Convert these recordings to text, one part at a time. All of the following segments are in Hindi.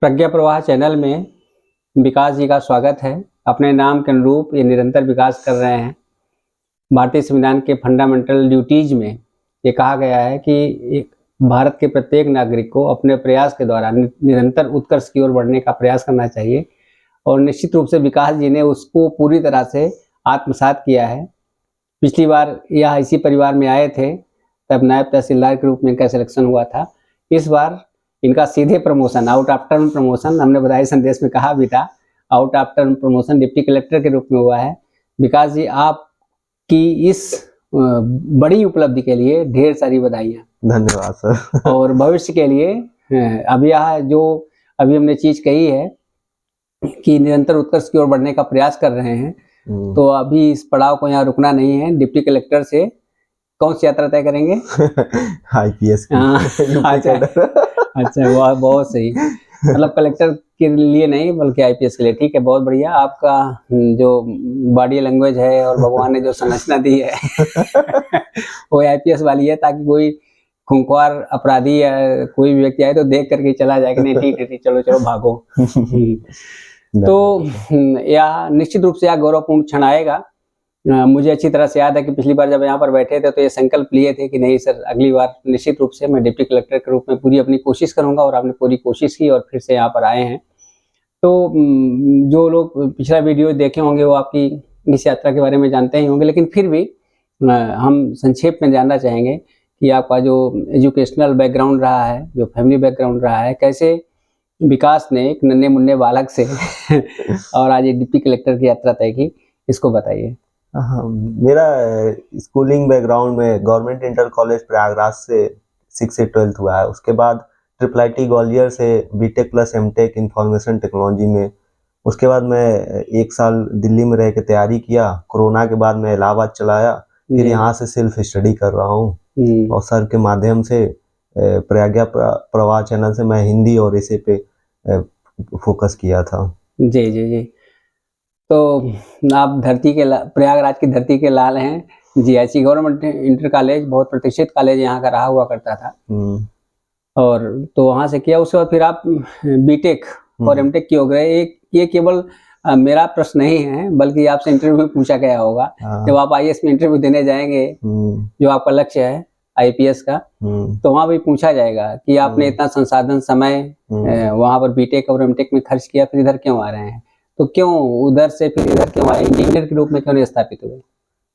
प्रज्ञा प्रवाह चैनल में विकास जी का स्वागत है। अपने नाम के अनुरूप ये निरंतर विकास कर रहे हैं। भारतीय संविधान के फंडामेंटल ड्यूटीज में ये कहा गया है कि भारत के प्रत्येक नागरिक को अपने प्रयास के द्वारा निरंतर उत्कर्ष की ओर बढ़ने का प्रयास करना चाहिए और निश्चित रूप से विकास जी ने उसको पूरी तरह से आत्मसात किया है। पिछली बार यह इसी परिवार में आए थे, तब नायब तहसीलदार के रूप में इनका सिलेक्शन हुआ था। इस बार इनका सीधे promotion, out of term promotion, हमने बधाई संदेश में कहा भी था, out of term promotion deputy collector के रूप में हुआ है। विकास जी, आपकी इस बड़ी उपलब्धि के लिए ढेर सारी बधाइयाँ। धन्यवाद सर। और भविष्य के लिए अब यह जो अभी हमने चीज कही है कि निरंतर उत्कर्ष की ओर बढ़ने का प्रयास कर रहे हैं, तो अभी इस पड़ाव को यहाँ रुकना नहीं है। डिप्टी कलेक्टर से कौन सी यात्रा तय करेंगे? आईपीएस की। अच्छा, बहुत सही। मतलब कलेक्टर के लिए नहीं बल्कि आईपीएस के लिए। ठीक है, बहुत बढ़िया। आपका जो बॉडी लैंग्वेज है और भगवान ने जो संरचना दी है वो आईपीएस वाली है, ताकि कोई खूंखार अपराधी या कोई भी व्यक्ति आए तो देख करके चला जाए कि नहीं ठीक है, चलो चलो भागो। तो यह निश्चित रूप से यह गौरवपूर्ण क्षण आएगा। मुझे अच्छी तरह से याद है कि पिछली बार जब यहाँ पर बैठे थे तो ये संकल्प लिए थे कि नहीं सर, अगली बार निश्चित रूप से मैं डिप्टी कलेक्टर के रूप में पूरी अपनी कोशिश करूंगा, और आपने पूरी कोशिश की और फिर से यहाँ पर आए हैं। तो जो लोग पिछला वीडियो देखे होंगे वो आपकी इस यात्रा के बारे में जानते ही होंगे, लेकिन फिर भी हम संक्षेप में जानना चाहेंगे कि आपका जो एजुकेशनल बैकग्राउंड रहा है, जो फैमिली बैकग्राउंड रहा है, कैसे विकास ने एक नन्हे मुन्ने बालक से और आज एक डिप्टी कलेक्टर की यात्रा तय की, इसको बताइए। मेरा स्कूलिंग बैकग्राउंड में गवर्नमेंट इंटर कॉलेज प्रयागराज से 6 से 12th हुआ है। उसके बाद IIIT ग्वालियर से BTech plus MTech information technology में। उसके बाद मैं 1 साल दिल्ली में रह के तैयारी किया। कोरोना के बाद मैं इलाहाबाद चलाया, फिर यहाँ से सेल्फ स्टडी कर रहा हूँ और सर के माध्यम से प्रज्ञा प्रवाह चैनल से मैं हिंदी और इसे पे फोकस किया था। जी जी जी। तो आप प्रयागराज की धरती के लाल हैं। जीआईसी गवर्नमेंट इंटर कॉलेज बहुत प्रतिष्ठित कॉलेज यहाँ का रहा हुआ करता था, और तो वहाँ से किया। उसके बाद फिर आप बीटेक और एमटेक की हो गए। ये केवल मेरा प्रश्न नहीं है बल्कि आपसे इंटरव्यू में पूछा गया होगा। जब आप आईएएस में इंटरव्यू देने जाएंगे, जो आपका लक्ष्य है आईपीएस का, तो वहाँ भी पूछा जाएगा कि आपने इतना संसाधन समय वहाँ पर बीटेक और एमटेक में खर्च किया, फिर इधर क्यों आ रहे हैं? तो क्यों उधर से फिर इधर क्यों आए? इंजीनियर के रूप में क्यों नहीं स्थापित हुए?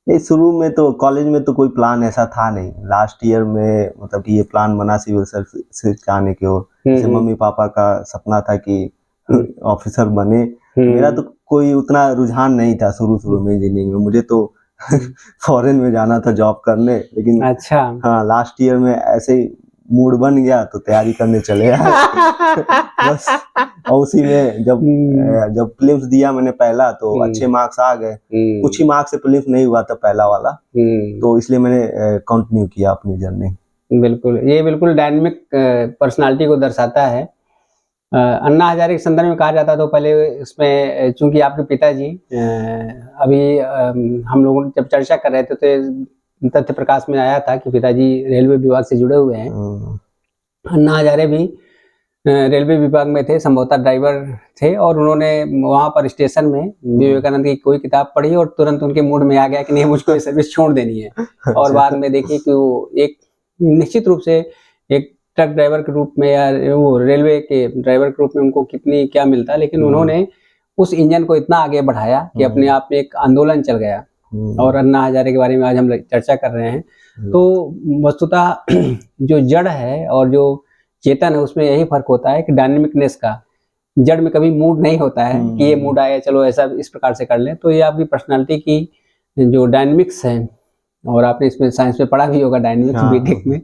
नहीं, शुरू में तो कॉलेज में तो कोई प्लान ऐसा था नहीं। लास्ट ईयर में मतलब कि ये प्लान बना सिविल सर्विस आने की ओर। जैसे मम्मी पापा का सपना था कि ऑफिसर बने। मेरा तो कोई उतना रुझान नहीं था शुरू में इंजीनियरिंग में। मुझे तो फॉरेन में जाना था जॉब करने, लेकिन अच्छा, हाँ, लास्ट ईयर में ऐसे ही मूड बन गया तो तैयारी करने चले बस। और उसी में जब प्रीलिम्स दिया मैंने पहला, तो अच्छे मार्क्स आ गए। कुछ ही मार्क्स से प्रीलिम्स नहीं हुआ था पहला वाला, तो इसलिए मैंने कंटिन्यू किया अपनी जर्नी। बिल्कुल, ये बिल्कुल डायनेमिक पर्सनालिटी को दर्शाता है। अन्ना हजारे के संदर्भ में कहा जाता तो पहले इसमें चूंकि आपके पिताजी अभी हम लोग जब चर्चा कर रहे थे तो तथ्य प्रकाश में आया था कि पिताजी रेलवे विभाग से जुड़े हुए हैं। अन्ना हजारे भी रेलवे विभाग में थे, संभवतः ड्राइवर थे, और उन्होंने वहां पर स्टेशन में विवेकानंद की कोई किताब पढ़ी और तुरंत उनके मूड में आ गया कि नहीं, मुझको ये सर्विस छोड़ देनी है। और बाद में देखिए कि वो एक निश्चित रूप से एक ट्रक ड्राइवर के रूप में या वो रेलवे के ड्राइवर के रूप में उनको कितनी क्या मिलता, लेकिन उन्होंने उस इंजन को इतना आगे बढ़ाया कि अपने आप में एक आंदोलन चल गया। और अन्ना हजारे के बारे में आज हम चर्चा कर रहे हैं। तो वस्तुतः जो जड़ है और जो चेतन है उसमें यही फर्क होता है कि डायनेमिकनेस का। जड़ में कभी मूड नहीं होता है कि ये मूड आया चलो ऐसा इस प्रकार से कर लें। तो ये आपकी पर्सनालिटी की जो डायनेमिक्स है, और आपने इसमें साइंस में पढ़ा भी होगा डायनेमिक्स बीटेक में,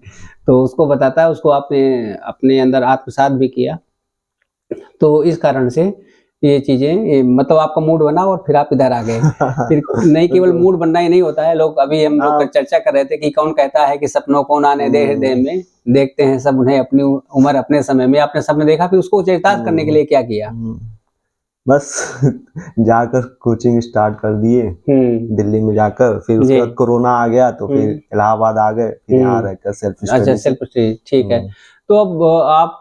तो उसको बताता है, उसको आपने अपने अंदर आत्मसात भी किया। तो इस कारण से ये चीजें, मतलब आपका मूड बना और फिर आप इधर आ गए। फिर नहीं, केवल मूड बनना ही नहीं होता है। लोग अभी हम लोग चर्चा कर रहे थे कि कौन कहता है कि सपनों को आने दे हृदय में, देखते हैं सब उन्हें अपनी उम्र अपने समय में। आपने सपने देखा, फिर उसको चरितार्थ करने के लिए क्या किया? बस जाकर कोचिंग स्टार्ट कर दिए दिल्ली में जाकर। फिर उसके बाद कोरोना आ गया तो फिर इलाहाबाद आ गए, फिर यहाँ रहकर सेल्फ स्टडी। अच्छा, सेल्फ स्टडी, ठीक है। तो अब आप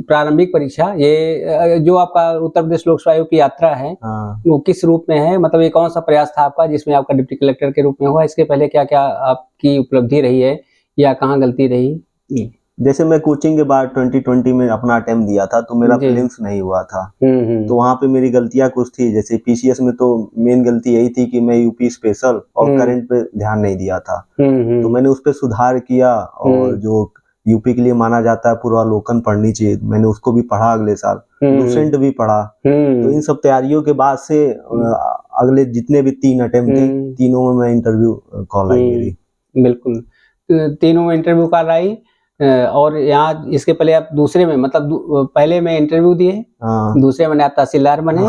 प्रारंभिक परीक्षा ये जो आपका उत्तर प्रदेश लोक सेवा आयोग की यात्रा है हाँ। वो किस रूप में है, मतलब ये कौन सा प्रयास था आपका जिसमें आपका डिप्टी कलेक्टर के रूप में हुआ? इसके पहले क्या क्या आपकी उपलब्धि रही है या कहाँ गलती रही? जैसे मैं कोचिंग के बाद 2020 में अपना अटेम्प्ट दिया था तो मेरा जी। प्रीलिम्स नहीं हुआ था, हम्म। तो वहाँ पे मेरी गलतियाँ कुछ थी। जैसे पीसीएस में तो मेन गलती यही थी कि मैं यूपी स्पेशल और करंट पे ध्यान नहीं दिया था, तो मैंने उस पर सुधार किया। और जो यूपी के लिए माना जाता है पूर्वालोकन पढ़नी चाहिए, मैंने उसको भी पढ़ा अगले साल, लूसेंट भी पढ़ा। तो इन सब तैयारियों के बाद से अगले जितने भी 3 अटेम्प्ट थे तीनों में मैं इंटरव्यू कॉल आई मेरी। बिल्कुल, तीनों में इंटरव्यू कॉल आई। और यहाँ इसके पहले आप दूसरे में, मतलब पहले में इंटरव्यू दिए, हाँ। दूसरे में आप तहसीलदार बने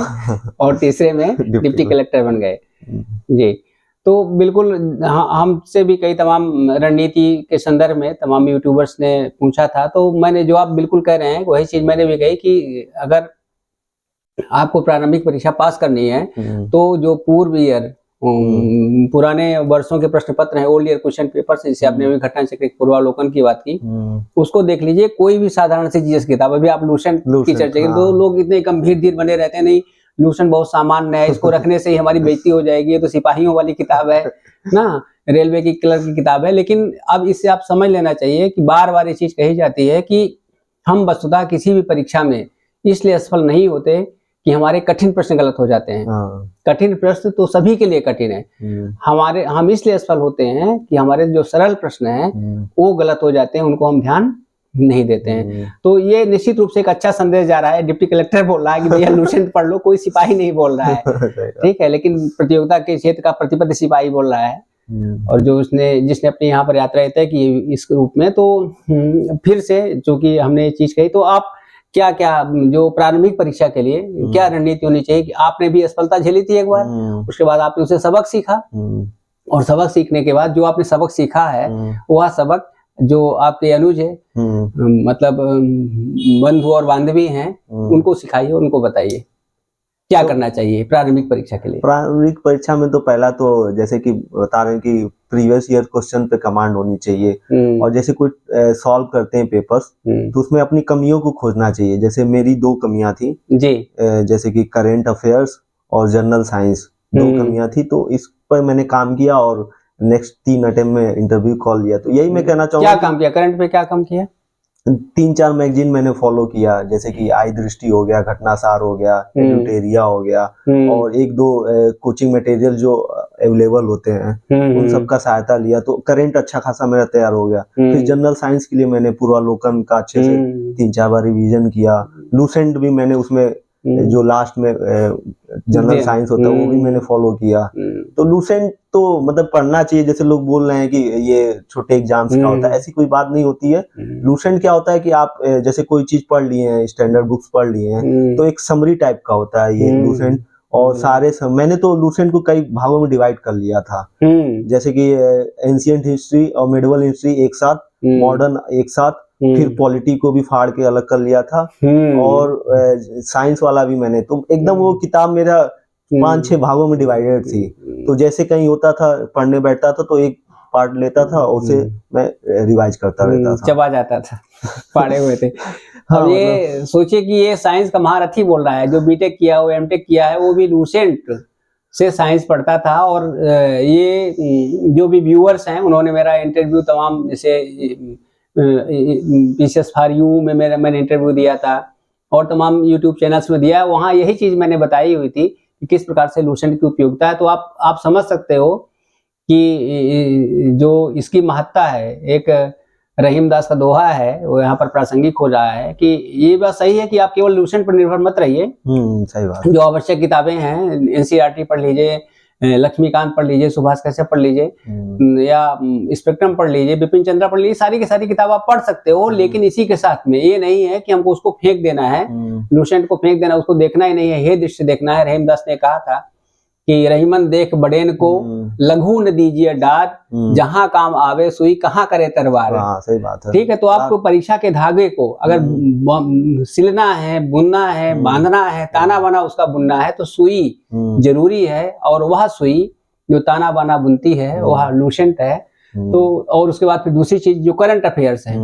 और तीसरे में डिप्टी कलेक्टर बन गए। जी, तो बिल्कुल हमसे भी कई तमाम रणनीति के संदर्भ में तमाम यूट्यूबर्स ने पूछा था, तो मैंने जो आप बिल्कुल कह रहे हैं वही चीज मैंने भी कही कि अगर आपको प्रारंभिक परीक्षा पास करनी है तो जो पूर्व ईयर पुराने वर्षों के प्रश्न पत्र हैं, ओल्ड ईयर क्वेश्चन पेपर्स, जिसे आपने अभी घटना चक्र पूर्वालोकन की बात की, उसको देख लीजिए। कोई भी साधारण सी जीएस किताब, अभी आप लूसेंट की चर्चा की तो लोग इतने गंभीर धीर बने रहते हैं, नहीं लूसेंट बहुत सामान्य है, इसको रखने से ही हमारी बेइज्जती हो जाएगी, ये तो सिपाहियों वाली किताब है ना, रेलवे की क्लर्क की किताब है। लेकिन अब इससे आप समझ लेना चाहिए कि बार बार ये चीज कही जाती है कि हम वस्तुतः किसी भी परीक्षा में इसलिए असफल नहीं होते कि हमारे कठिन प्रश्न गलत हो जाते हैं। कठिन प्रश्न तो सभी के लिए कठिन है, हम इसलिए असफल होते हैं कि हमारे जो सरल प्रश्न हैं वो गलत हो जाते हैं, उनको हम ध्यान नहीं देते हैं। तो ये निश्चित रूप से एक अच्छा संदेश जा रहा है। डिप्टी कलेक्टर बोल रहा है कि भैया लूसेंट पढ़ लो, कोई सिपाही नहीं बोल रहा है, ठीक है, लेकिन प्रतियोगिता के क्षेत्र का प्रतिपक्ष सिपाही बोल रहा है। और जो जिसने अपनी यहाँ पर यात्रा तय की इस रूप में, तो फिर से चूंकि हमने ये चीज कही, तो आप क्या क्या जो प्रारंभिक परीक्षा के लिए क्या रणनीति होनी चाहिए कि आपने भी असफलता झेली थी एक बार, उसके बाद आपने उसे सबक सीखा, और सबक सीखने के बाद जो आपने सबक सीखा है वह सबक जो आपके अनुज है, मतलब बंधु और बांधवी हैं, उनको सिखाइए, उनको बताइए क्या करना चाहिए प्रारंभिक परीक्षा के लिए। प्रारंभिक परीक्षा में तो पहला तो जैसे कि बता रहे हैं कि प्रीवियस ईयर क्वेश्चन पे कमांड होनी चाहिए, और जैसे कोई सॉल्व करते हैं पेपर्स तो उसमें अपनी कमियों को खोजना चाहिए। जैसे मेरी 2 कमियां थी जी, जैसे कि करंट अफेयर्स और जनरल साइंस, 2 कमियां थी, तो इस पर मैंने काम किया और नेक्स्ट 3 अटेम्प्ट में इंटरव्यू कॉल लिया। तो यही मैं कहना चाहूंगा। क्या काम किया करंट पे, क्या काम किया? 3-4 मैगजीन मैंने फॉलो किया, जैसे कि आई दृष्टि हो गया, घटनासार हो गया, एडुटेरिया हो गया, और 1-2 कोचिंग मटेरियल जो अवेलेबल होते हैं उन सब का सहायता लिया, तो करंट अच्छा खासा मेरा तैयार हो गया। फिर जनरल साइंस के लिए मैंने पूर्वालोकन का अच्छे से 3-4 बार रिवीजन किया। लूसेंट भी मैंने उसमें जो लास्ट में जनरल साइंस होता है वो भी मैंने फॉलो किया। तो लूसेंट तो मतलब पढ़ना चाहिए, जैसे लोग बोल रहे हैं कि ये छोटे एग्जाम्स का होता है, ऐसी कोई बात नहीं होती है। लूसेंट क्या होता है कि आप जैसे कोई चीज पढ़ लिए हैं, स्टैंडर्ड बुक्स पढ़ लिए हैं, तो एक समरी टाइप का होता है ये लूसेंट। और मैंने तो लूसेंट को कई भागों में डिवाइड कर लिया था, जैसे कि एंशिएंट हिस्ट्री और मिडिवल हिस्ट्री एक साथ, मॉडर्न एक साथ, फिर पॉलिटी को भी फाड़ के अलग कर लिया था, और साइंस वाला भी मैंने, तो एकदम वो किताब मेरा 5-6 भागों में डिवाइडेड थी। तो जैसे कहीं होता था, पढ़ने बैठता था तो एक पार्ट लेता था, उसे मैं रिवाइज करता रहता था, चबा जाता था पढ़े हुए थे। अब ये सोचिए कि ये साइंस का महारथी बोल रहा है, जो बीटेक किया हो, एमटेक किया है, वो भी लूसेंट से साइंस पढ़ता था। और ये जो भी व्यूअर्स हैं उन्होंने मेरा इंटरव्यू तमाम, जैसे पीसीएस फॉर यू में मैंने इंटरव्यू दिया था और तमाम यूट्यूब चैनल्स में दिया, वहाँ यही चीज मैंने बताई हुई थी कि किस प्रकार से लूसेंट की उपयोगिता है। तो आप समझ सकते हो कि जो इसकी महत्ता है, एक रहीमदास का दोहा है वो यहाँ पर प्रासंगिक हो रहा है कि ये बात सही है कि आप केवल लूसेंट पर निर्भर मत रहिए। सही बात। जो आवश्यक किताबें हैं, एनसीईआरटी पढ़ लीजिए, लक्ष्मीकांत पढ़ लीजिए, सुभाष कश्यप पढ़ लीजिए, या स्पेक्ट्रम पढ़ लीजिए, बिपिन चंद्रा पढ़ लीजिए, सारी की सारी किताब आप पढ़ सकते हो। लेकिन इसी के साथ में ये नहीं है कि हमको उसको फेंक देना है, लूसेंट को फेंक देना, उसको देखना ही नहीं है, हे दृष्टि देखना है। रहीमदास ने कहा था कि रहीमन देख बड़ेन को, लघु न दीजिए डार, जहां काम आवे सुई कहाँ करे तरवार। सही बात है। ठीक है, तो आपको परीक्षा के धागे को अगर सिलना है, बुनना है, बांधना है, ताना बाना उसका बुनना है, तो सुई जरूरी है। और वह सुई जो ताना बाना बुनती है वह लूसेंट है। तो और उसके बाद फिर दूसरी चीज जो करंट अफेयर्स है,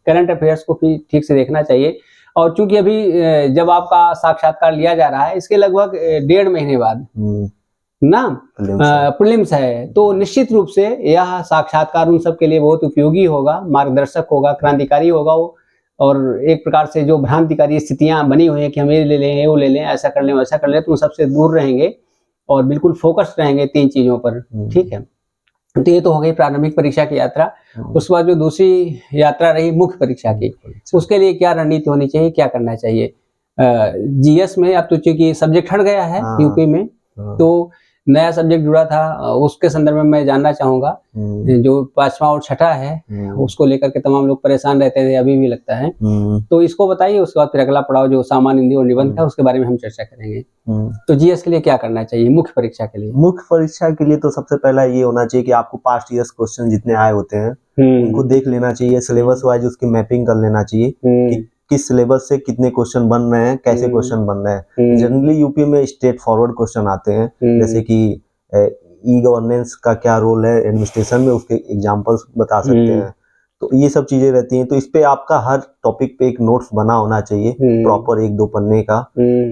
करंट अफेयर्स को भी ठीक से देखना चाहिए। और चूंकि अभी जब आपका साक्षात्कार लिया जा रहा है इसके लगभग 1.5 महीने बाद ना प्रीलिम्स है, तो निश्चित रूप से यह साक्षात्कार उन सब के लिए बहुत उपयोगी होगा, मार्गदर्शक होगा, क्रांतिकारी होगा वो। और एक प्रकार से जो भ्रांतिकारी स्थितियां बनी हुई हैं कि हम ये ले लें, वो ले लें, ऐसा कर लें, वैसा कर लें, तो उन सबसे दूर रहेंगे और बिल्कुल फोकस्ड रहेंगे 3 चीजों पर। ठीक है, तो ये तो हो गई प्रारंभिक परीक्षा की यात्रा। उसके बाद जो दूसरी यात्रा रही मुख्य परीक्षा की, उसके लिए क्या रणनीति होनी चाहिए, क्या करना चाहिए। जीएस में अब तो चूंकि सब्जेक्ट हट गया है यूपी में, तो नया सब्जेक्ट जुड़ा था, उसके संदर्भ में मैं जानना चाहूंगा। जो 5वां और 6ठा है उसको लेकर के तमाम लोग परेशान रहते थे, अभी भी लगता है, तो इसको बताइए। उसके बाद फिर अगला पड़ाव जो सामान्य हिंदी और निबंध का, उसके बारे में हम चर्चा करेंगे। तो जीएस के लिए क्या करना चाहिए मुख्य परीक्षा के लिए? मुख्य परीक्षा के लिए तो सबसे पहला ये होना चाहिए कि आपको पास्ट ईयर्स क्वेश्चन जितने आए होते हैं उनको देख लेना चाहिए, सिलेबस वाइज उसकी मैपिंग कर लेना चाहिए कि किस सिलेबस से कितने क्वेश्चन बन रहे हैं, कैसे क्वेश्चन बन रहे हैं। जनरली यूपी में स्ट्रेट फॉरवर्ड क्वेश्चन आते हैं, जैसे कि ई गवर्नेंस का क्या रोल है एडमिनिस्ट्रेशन में, उसके एग्जांपल्स बता सकते हैं। तो ये सब चीजें रहती हैं। तो इस पे आपका हर टॉपिक पे एक नोट्स बना होना चाहिए प्रॉपर 1-2 पन्ने का,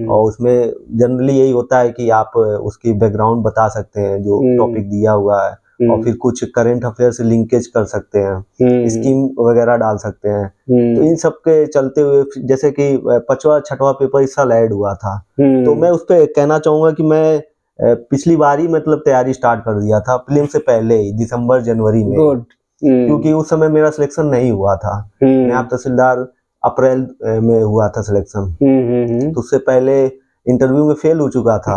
और उसमें जनरली यही होता है कि आप उसकी बैकग्राउंड बता सकते हैं जो टॉपिक दिया हुआ है, और फिर कुछ करंट अफेयर से लिंकेज कर सकते हैं, स्कीम वगैरह डाल सकते हैं। तो इन सब के चलते हुए जैसे कि 5वां 6वां पेपर इस साल ऐड हुआ था, तो मैं उस पर कहना चाहूंगा कि मैं पिछली बार ही मतलब तैयारी स्टार्ट कर दिया था, प्रीलिम से पहले ही दिसंबर जनवरी में, क्योंकि उस समय मेरा सिलेक्शन नहीं हुआ था। नायब तहसीलदार अप्रैल में हुआ था सिलेक्शन, तो उससे पहले इंटरव्यू में फेल हो चुका था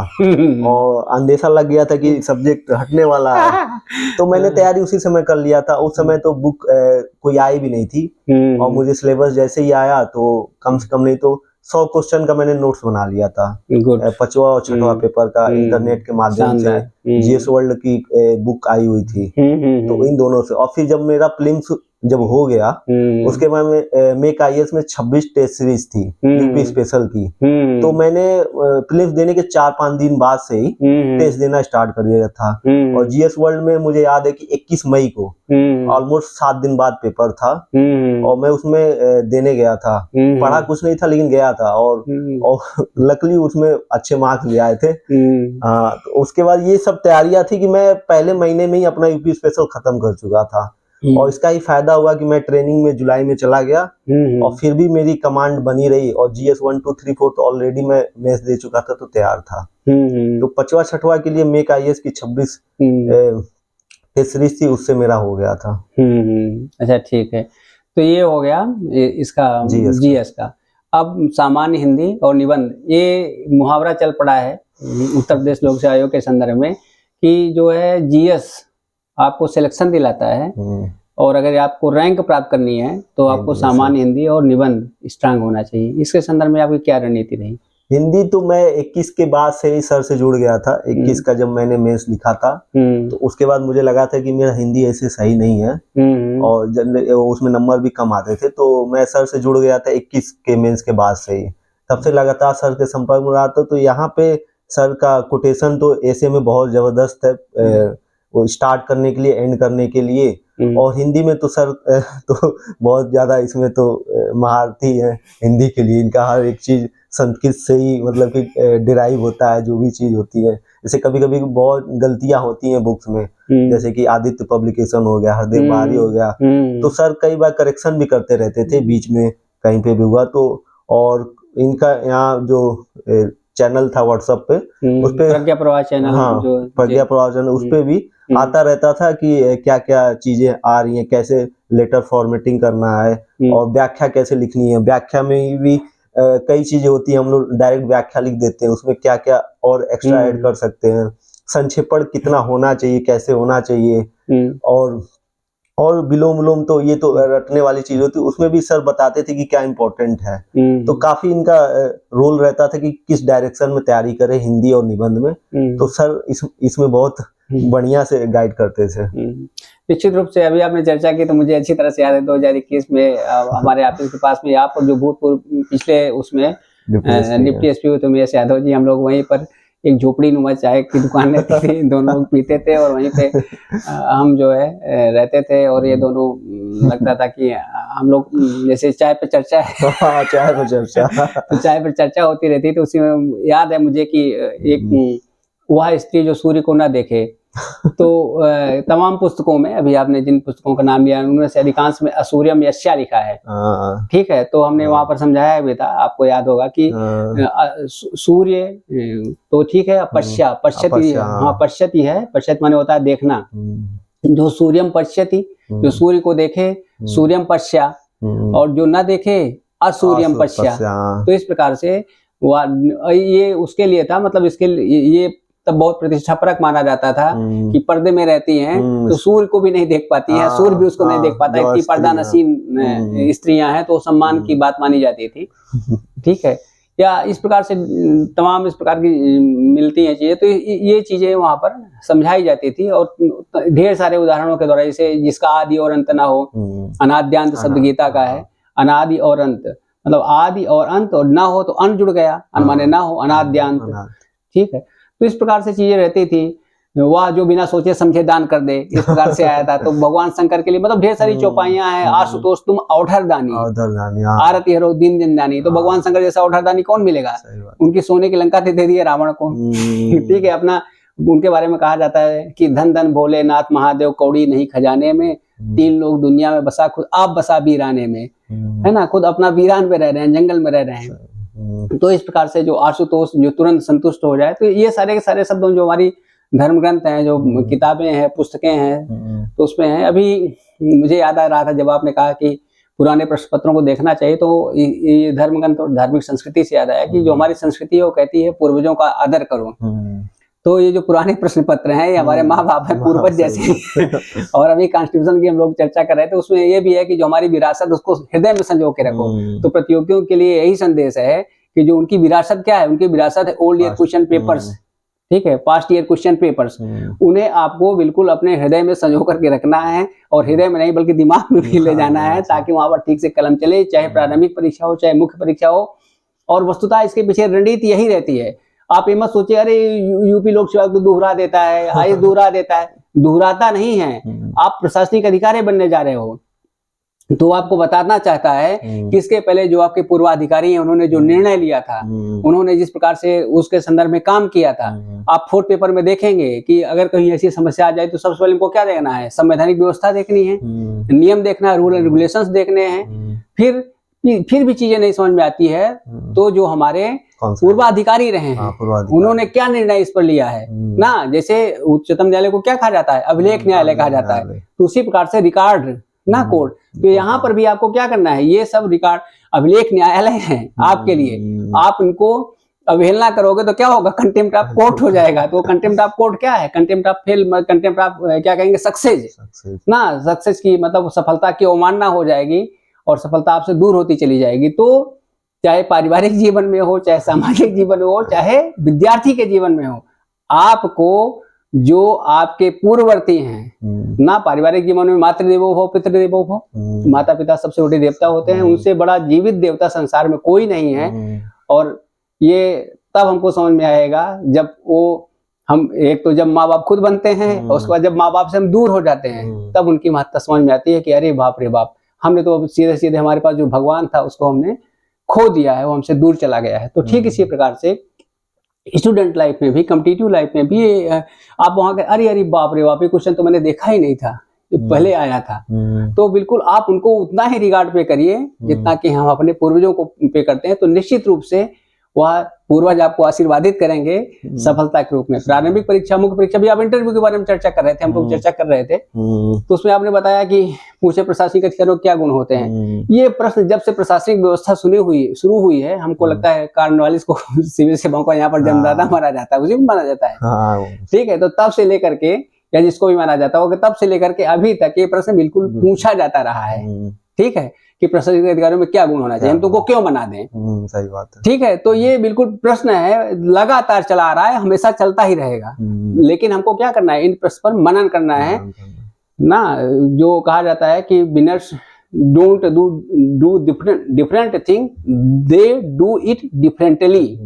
और अंदेशा लग गया था कि सब्जेक्ट हटने वाला है, तो मैंने तैयारी उसी समय कर लिया था। उस समय तो बुक कोई आई भी नहीं थी, और मुझे सिलेबस जैसे ही आया तो कम से कम नहीं तो 100 क्वेश्चन का मैंने नोट्स बना लिया था 5वां और 6वां पेपर का, इंटरनेट के माध्यम से। जीएस वर्ल्ड की बुक आई हुई थी, तो इन दोनों से। और फिर जब मेरा प्रीलिम्स जब हो गया उसके बाद में मेक आईएएस में 26 टेस्ट सीरीज थी यूपी स्पेशल की, तो मैंने प्रीलिम्स देने के 4-5 दिन बाद से ही टेस्ट देना स्टार्ट कर दिया था। और जीएस वर्ल्ड में मुझे याद है कि 21 मई को ऑलमोस्ट 7 दिन बाद पेपर था, और मैं उसमें देने गया था। पढ़ा कुछ नहीं था लेकिन गया था, और लकली उसमें अच्छे मार्क्स ले आए थे। तो उसके बाद ये सब तैयारियां थी कि मैं पहले महीने में ही अपना यूपी स्पेशल खत्म कर चुका था, और इसका ही फायदा हुआ कि मैं ट्रेनिंग में जुलाई में चला गया, और फिर भी मेरी कमांड बनी रही, और जीएस 1, 2, 3, 4 तो ऑलरेडी मैं मेंस दे चुका था, तो तैयार था। तो 5वां 6वां के लिए मेक आईएएस की 26 टेस्ट सीरीज थी, उससे मेरा हो गया था। अच्छा, ठीक है, तो ये हो गया इसका जीएस का। अब सामान्य हिंदी और निबंध, ये मुहावरा चल पड़ा है उत्तर प्रदेश लोक सेवा आयोग के संदर्भ में कि जो है जीएस आपको सिलेक्शन दिलाता है, और अगर आपको रैंक प्राप्त करनी है तो आपको सामान्य हिंदी और निबंध स्ट्रांग होना चाहिए। इसके संदर्भ में आपकी क्या रणनीति रही? हिंदी तो मैं 21 के बाद से ही सर से जुड़ गया था। 21 का जब मैंने मेंस लिखा था तो उसके बाद मुझे लगा था कि मेरा हिंदी ऐसे सही नहीं है, और उसमें नंबर भी कम आते थे, तो मैं सर से जुड़ गया था 21 के मेंस के बाद से ही। तब से लगातार सर के संपर्क में रहा था। तो यहाँ पे सर का कोटेशन तो ऐसे में बहुत जबरदस्त है, वो स्टार्ट करने के लिए, एंड करने के लिए। और हिंदी में तो सर तो बहुत ज्यादा इसमें तो महारथी है हिंदी के लिए। इनका हर एक चीज संस्कृत से ही मतलब कि डिराइव होता है, जो भी चीज होती है। जैसे कभी कभी बहुत गलतियां होती हैं बुक्स में, जैसे कि आदित्य पब्लिकेशन हो गया, हरदेव बारी हो गया, तो सर कई बार करेक्शन भी करते रहते थे बीच में, कहीं पे भी हुआ तो। और इनका यहाँ जो चैनल था व्हाट्सएप पे, उस पे प्रज्ञा प्रवाह चैनल, हाँ, प्रज्ञा प्रवाह चैनल, उस पे भी आता रहता था कि क्या क्या चीजें आ रही हैं, कैसे लेटर फॉर्मेटिंग करना है, और व्याख्या कैसे लिखनी है। व्याख्या में भी कई चीजें होती हैं, हम लोग डायरेक्ट व्याख्या लिख देते हैं, उसमें क्या क्या और एक्स्ट्रा ऐड कर सकते हैं, संक्षेपण कितना होना चाहिए, कैसे होना चाहिए, और विलोम विलोम तो ये तो रटने वाली चीज होती है, उसमें भी सर बताते थे कि क्या इम्पोर्टेंट है। तो काफी इनका रोल रहता था कि किस डायरेक्शन में तैयारी करें हिंदी और निबंध में। तो सर इसमें बहुत बढ़िया से गाइड करते थे। निश्चित रूप से अभी आपने चर्चा की तो मुझे अच्छी तरह से याद है 2021 में हमारे ऑफिस के पास में आप जो भूतपूर्व पिछले उसमें डिप्टी एसपी तो यादव जी, हम लोग वहीं पर एक झोपड़ी नुमा चाय की दुकान रहती थी, दोनों लोग पीते थे और वहीं पे हम जो है रहते थे। और ये दोनों लगता था कि हम लोग जैसे चाय पे चर्चा है हाँ, चाय पर चर्चा। तो चाय पर चर्चा होती रहती। तो उसी में याद है मुझे कि एक वह स्त्री जो सूर्य को ना देखे, तो तमाम पुस्तकों में, अभी आपने जिन पुस्तकों का नाम लिया उनमें से अधिकांश में असूर्यम यस्या लिखा है, हाँ, ठीक है। तो हमने वहां पर समझाया भी था, आपको याद होगा कि सूर्य तो ठीक है, पश्या पश्यति, अपश्या, हाँ पश्यति है, पश्यति माने होता है देखना, जो सूर्यम पश्यति, जो सूर्य को देखे सूर्यम पश्या, और जो न देखे असूर्यम पश्या। तो इस प्रकार से ये उसके लिए था, मतलब इसके ये तब बहुत प्रतिष्ठापरक माना जाता था कि पर्दे में रहती हैं तो सूर्य को भी नहीं देख पाती हैं, सूर्य भी उसको नहीं देख पाता, इतनी पर्दा नसीन स्त्रियां हैं, तो सम्मान की बात मानी जाती थी, ठीक है। या इस प्रकार से तमाम इस प्रकार की मिलती हैं चीजें। तो ये चीजें वहां पर समझाई जाती थी और ढेर सारे उदाहरणों के द्वारा, जैसे जिसका आदि और अंत ना हो, अनाद्यांत शब्द गीता का है, अनादि और अंत, मतलब आदि और अंत, और ना हो तो अन जुड़ गया, माने ना हो, अनाद्यांत, ठीक है। तो इस प्रकार से चीजें रहती थी। वह जो बिना सोचे समझे दान कर दे, इस प्रकार से आया था। तो भगवान शंकर के लिए मतलब ढेर सारी चौपाइयां हैं। आशुतोष तुम औढ़र दानी, आरती हरो दिन दिन दानी। तो भगवान शंकर जैसा औढ़र दानी कौन मिलेगा? उनकी सोने की लंका दे दिए रावण को, ठीक है। अपना उनके बारे में कहा जाता है कि धन धन भोलेनाथ महादेव, कौड़ी नहीं खजाने में, 3 लोग दुनिया में बसा, खुद आप बसा वीराने में, है ना, खुद अपना वीरान पे रह रहे हैं, जंगल में रह रहे हैं। तो इस प्रकार से जो आशुतोष जो तुरंत संतुष्ट हो जाए, तो ये सारे के सारे शब्द जो हमारी धर्म ग्रंथ हैं, जो किताबें हैं, पुस्तकें हैं, तो उसमें हैं। अभी मुझे याद आ रहा था जब आपने कहा कि पुराने प्रश्न पत्रों को देखना चाहिए, तो ये धर्म ग्रंथ और धार्मिक संस्कृति से याद आया कि जो हमारी संस्कृति है वो कहती है पूर्वजों का आदर करो। तो ये जो पुराने प्रश्न पत्र हैं, ये हमारे माँ बाप हैं, पूर्वज जैसे। और अभी कॉन्स्टिट्यूशन की हम लोग चर्चा कर रहे थे, उसमें ये भी है कि जो हमारी विरासत उसको हृदय में संजो के रखो। तो प्रतियोगियों के लिए यही संदेश है कि जो उनकी विरासत क्या है, उनकी विरासत है ओल्ड ईयर क्वेश्चन पेपर्स, ठीक है, पास्ट ईयर क्वेश्चन पेपर्स। उन्हें आपको बिल्कुल अपने हृदय में संजो करके रखना है, और हृदय में नहीं बल्कि दिमाग में भी ले जाना है, ताकि वहां पर ठीक से कलम चले, चाहे प्रारंभिक परीक्षा हो, चाहे मुख्य परीक्षा हो। और वस्तुतः इसके पीछे रणनीति यही रहती है। आप ये मत सोचिए अरे यूपी लोक सेवा तो दोहरा देता है, आईएएस दोहरा देता है, दोहराता नहीं है। आप प्रशासनिक अधिकारी बनने जा रहे हो, तो आपको बताना चाहता है कि इसके पहले जो आपके पूर्वाधिकारी हैं, उन्होंने जो निर्णय लिया था, उन्होंने जिस प्रकार से उसके संदर्भ में काम किया था। आप 4th पेपर में देखेंगे कि अगर कहीं ऐसी समस्या आ जाए तो सबसे पहले हमको क्या देखना है? संवैधानिक व्यवस्था देखनी है, नियम देखना है, रूल एंड रेगुलेशंस देखने हैं। फिर भी चीजें नहीं समझ में आती है तो जो हमारे पूर्वाधिकारी रहे हैं, उन्होंने क्या निर्णय इस पर लिया है ना। जैसे उच्चतम न्यायालय को क्या कहा जाता है? अभिलेख न्यायालय कहा जाता है। तो उसी प्रकार से रिकॉर्ड ना कोर्ट, तो यहाँ पर भी आपको क्या करना है? ये सब रिकॉर्ड अभिलेख न्यायालय है आपके लिए। आप इनको अवहेलना करोगे तो क्या होगा? कंटेम्प्ट ऑफ कोर्ट हो जाएगा। तो कंटेम्प्ट ऑफ कोर्ट क्या है? Contempt of fail, contempt of क्या कहेंगे? सक्सेस ना। सक्सेस की मतलब सफलता की अवमानना हो जाएगी और सफलता आपसे दूर होती चली जाएगी। तो चाहे पारिवारिक जीवन में हो, चाहे सामाजिक जीवन में हो, चाहे विद्यार्थी के जीवन में हो, आपको जो आपके पूर्ववर्ती हैं ना, पारिवारिक जीवन में मातृदेवो भव पितृदेवो भव, माता पिता सबसे बड़े देवता होते हैं, उनसे बड़ा जीवित देवता संसार में कोई नहीं है। और ये तब हमको समझ में आएगा जब हम एक तो जब माँ बाप खुद बनते हैं, और उसके बाद जब माँ बाप से हम दूर हो जाते हैं, तब उनकी महत्ता समझ में आती है कि अरे बाप रे बाप, हमने तो सीधे सीधे हमारे पास जो भगवान था उसको हमने खो दिया है, वो हमसे दूर चला गया है। तो ठीक इसी प्रकार से स्टूडेंट लाइफ में भी, कॉम्पिटिटिव लाइफ में भी आप वहां के अरे बाप रे बाप, ये क्वेश्चन तो मैंने देखा ही नहीं था, ये पहले आया था। तो बिल्कुल आप उनको उतना ही रिगार्ड पे करिए जितना कि हम अपने पूर्वजों को पे करते हैं। तो निश्चित रूप से वह पूर्वज आपको आशीर्वादित करेंगे सफलता के रूप में। प्रारंभिक परीक्षा, मुख्य परीक्षा भी, आप इंटरव्यू के बारे में चर्चा कर रहे थे, हम लोग चर्चा कर रहे थे, तो उसमें आपने बताया कि पूछे प्रशासनिक अधिकारियों क्या गुण होते हैं। ये प्रश्न जब से प्रशासनिक व्यवस्था शुरू हुई है, हमको लगता है कार्नवालिस को सिविल सेवाओं का यहाँ पर जन्मदाता माना जाता है, उसी को माना जाता है, ठीक है। तो तब से लेकर के, या जिसको भी माना जाता होगा, तब से लेकर के अभी तक ये प्रश्न बिल्कुल पूछा जाता रहा है, ठीक है, कि प्रशासनिक अधिकारियों में क्या गुण होना चाहिए, हम तुमको क्यों बना दें। सही बात है, ठीक है। तो ये बिल्कुल प्रश्न है, लगातार चला आ रहा है, हमेशा चलता ही रहेगा। लेकिन हमको क्या करना है? इन प्रश्न पर मनन करना है ना। जो कहा जाता है कि winners don't do different thing, they do it differently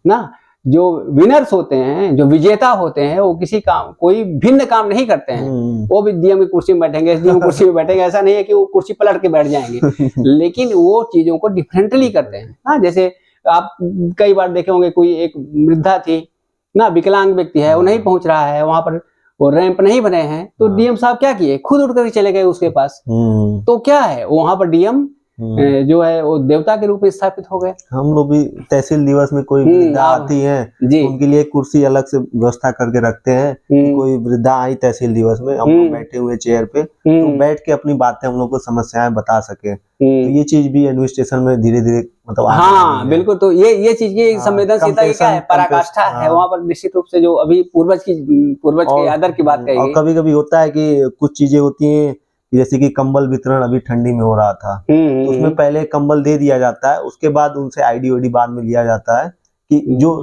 ना। जो विनर्स होते हैं, जो विजेता होते हैं, वो किसी काम कोई भिन्न काम नहीं करते हैं। वो भी डीएम की कुर्सी में बैठेंगे, एसडीएम की कुर्सी में बैठेंगे, ऐसा नहीं है कि वो कुर्सी पलट के बैठ जाएंगे, लेकिन वो चीजों को डिफरेंटली करते हैं। हाँ, जैसे आप कई बार देखे होंगे, कोई एक वृद्धा थी ना, विकलांग व्यक्ति है, वो नहीं पहुंच रहा है वहां पर, वो रैंप नहीं बने हैं, तो डीएम साहब क्या किए, खुद उठ कर चले गए उसके पास। तो क्या है, वहां पर डीएम जो है वो देवता के रूप में स्थापित हो गए। हम लोग भी तहसील दिवस में कोई वृद्धा आती है जी, उनके लिए कुर्सी अलग से व्यवस्था करके रखते हैं कि कोई वृद्धा आई तहसील दिवस में, हम लोग बैठे हुए चेयर पे, तो बैठ के अपनी बातें हम लोग को समस्याएं बता सके। तो ये चीज भी एडमिनिस्ट्रेशन में धीरे धीरे मतलब हाँ बिल्कुल, तो ये चीज की संवेदनशीलता की क्या है, पराकाष्ठा है वहां पर, निश्चित रूप से जो अभी पूर्वज के आदर की बात कही और कभी कभी होता है कि कुछ चीजें होती हैं, जैसे कि कंबल वितरण अभी ठंडी में हो रहा था, तो उसमें पहले कंबल दे दिया जाता है, उसके बाद उनसे आईडी ओडी बाद में लिया जाता है कि जो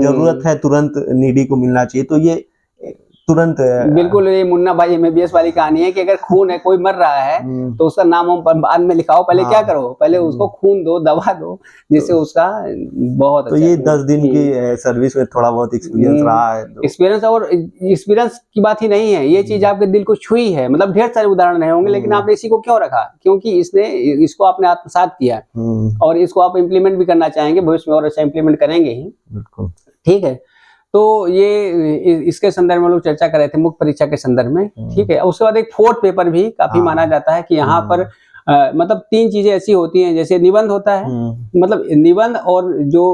जरूरत है तुरंत नीडी को मिलना चाहिए। तो ये तुरंत बिल्कुल, ये मुन्ना भाई एमबीबीएस वाली कहानी है कि अगर खून है, कोई मर रहा है तो उसका नाम हम बाद में लिखाओ, पहले क्या करो, पहले उसको खून दो, दवा दो, जिससे उसका बहुत तो अच्छा। ये 10 दिन की सर्विस में थोड़ा बहुत एक्सपीरियंस रहा है। एक्सपीरियंस, और एक्सपीरियंस की बात ही नहीं है, ये चीज आपके दिल को छुई है, मतलब ढेर सारे उदाहरण नहीं होंगे, लेकिन आपने इसी को क्यों रखा, क्योंकि इसको आपने आत्मसात किया और इसको आप इम्प्लीमेंट भी करना चाहेंगे भविष्य में, और अच्छा इम्प्लीमेंट करेंगे ही। बिल्कुल ठीक है, तो ये इसके संदर्भ में लोग चर्चा कर रहे थे, मुख्य परीक्षा के संदर्भ में। ठीक है, उसके बाद एक फोर्थ पेपर भी काफी माना जाता है कि यहाँ पर मतलब 3 चीजें ऐसी होती हैं, जैसे निबंध होता है, मतलब निबंध, और जो